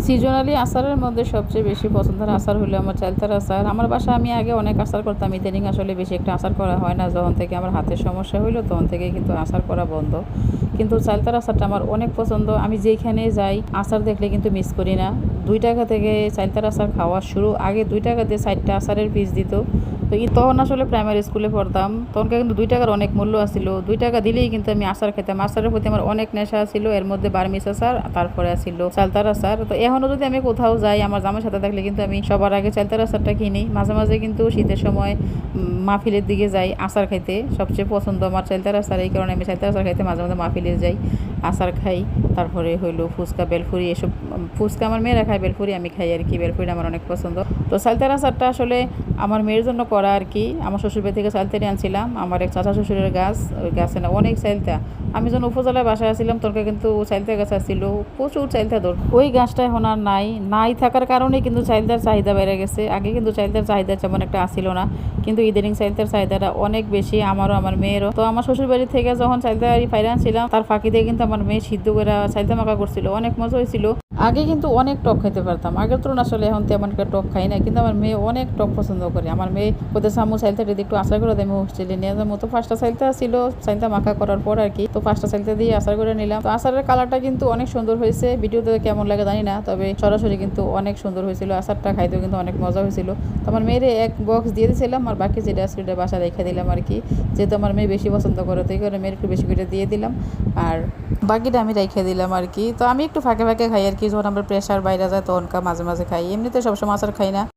Seasonally আচারের মধ্যে সবচেয়ে বেশি পছন্দের আচার হলো আমার চালতার আচার। আমার বাসায় আমি আগে অনেক আচার করতাম, ইদানিং আসলে বেশি একটা আচার করা হয় না। যখন থেকে আমার হাতের সমস্যা হইলো তখন থেকে কিন্তু আচার করা বন্ধ। কিন্তু চালতার আচারটা আমার অনেক পছন্দ। আমি যেখানে যাই আচার দেখলে কিন্তু মিস করি না। 2 টাকা থেকে চালতার আচার খাওয়া শুরু। আগে 2 টাকা দিয়ে 4টা আচারের পিস দিত। তো তখন আসলে প্রাইমারি স্কুলে পড়তাম, তখনকে কিন্তু 2 টাকার অনেক মূল্য আছিল। 2 টাকা দিলেই কিন্তু আমি আচার খেতাম। আচারের প্রতি আমার অনেক নেশা ছিল। এর মধ্যে বার্মিস আচার, তারপরে ছিল চালতার আচার। তো এখনও যদি আমি কোথাও যাই আমার জামার সাথে থাকলে কিন্তু আমি সবার আগে চালতার আচারটা কিনি। মাঝে মাঝে কিন্তু শীতের সময় মাহফিলের দিকে যাই আচার খাইতে। সবচেয়ে পছন্দ আমার চালতার আচার, এই কারণে আমি চালতার আচার খাইতে মাঝে মাঝে মাহফিলে যাই, আচার খাই। তারপরে হইলো ফুচকা, বেলফুরি, এসব। ফুচকা আমার মেয়েরা খায়, বেলফুরি আমি খাই আর কি। বেলফুরি আমার অনেক পছন্দ। তো চালতার আচারটা আসলে আমার মেয়ের জন্য করা আর কি। আমার শ্বশুরবাড়ি থেকে চালতারি আনছিলাম, আমার এক চাচা শ্বশুরের গাছ, ওই গাছে না অনেক চালতা। আমি যখন উপজেলায় বাসায় আসছিলাম তখন কিন্তু চালতা গাছ আসছিল, প্রচুর চালতা ধর। ওই গাছটা এখন আর নাই থাকার কারণে কিন্তু চালতার চাহিদা বেড়ে গেছে। আগে কিন্তু চালতার চাহিদা তেমন একটা আসছিল না, কিন্তু ইদানিং চালতার চাহিদাটা অনেক বেশি, আমারও আমার মেয়েরও। তো আমার শ্বশুরবাড়ি থেকে যখন চালতারি ফাইরা আনছিলাম তার ফাঁকি দিয়ে কিন্তু আমার মেয়ে সিদ্ধ করে চালতা মাখা করছিল, অনেক মজা হয়েছিল। আগে কিন্তু অনেক টক খাইতে পারতাম, আগের তুলনা আসলে এখন তেমন একটা টক খাই না, কিন্তু আমার মেয়ে অনেক টক পছন্দ করে। আমার মেয়ে ওদের সামু চাইলতে একটু আচার করে দেয়, আমি হোস্টেলে নিয়ে যাবো। তো 5টা চাইলতে ছিল, চাইলতা মাখা করার পর আর কি। তো 5টা চাইলতে দিয়ে আচার করে নিলাম। তো আচারের কালারটা কিন্তু অনেক সুন্দর হয়েছে, ভিডিওতে কেমন লাগে জানি না, তবে সরাসরি কিন্তু অনেক সুন্দর হয়েছিল। আচারটা খাইতেও কিন্তু অনেক মজা হয়েছিল। তো আমার মেয়েরে এক বক্স দিয়ে দিয়েছিলাম, আর বাকি যেটা আছে সেটা বাসা রেখে দিলাম আর কি। যেহেতু আমার মেয়ে বেশি পছন্দ করে, তো এই কারণে মেয়ের একটু বেশি করে দিয়ে দিলাম, আর বাকিটা আমি রেখে দিলাম আর কি। তো আমি একটু ফাঁকে ফাঁকে খাই আর কি, যখন আমরা প্রেশার বাইরে যায় তখনকার মাঝে মাঝে খাই, এমনিতে সবসময় আচার খাই না।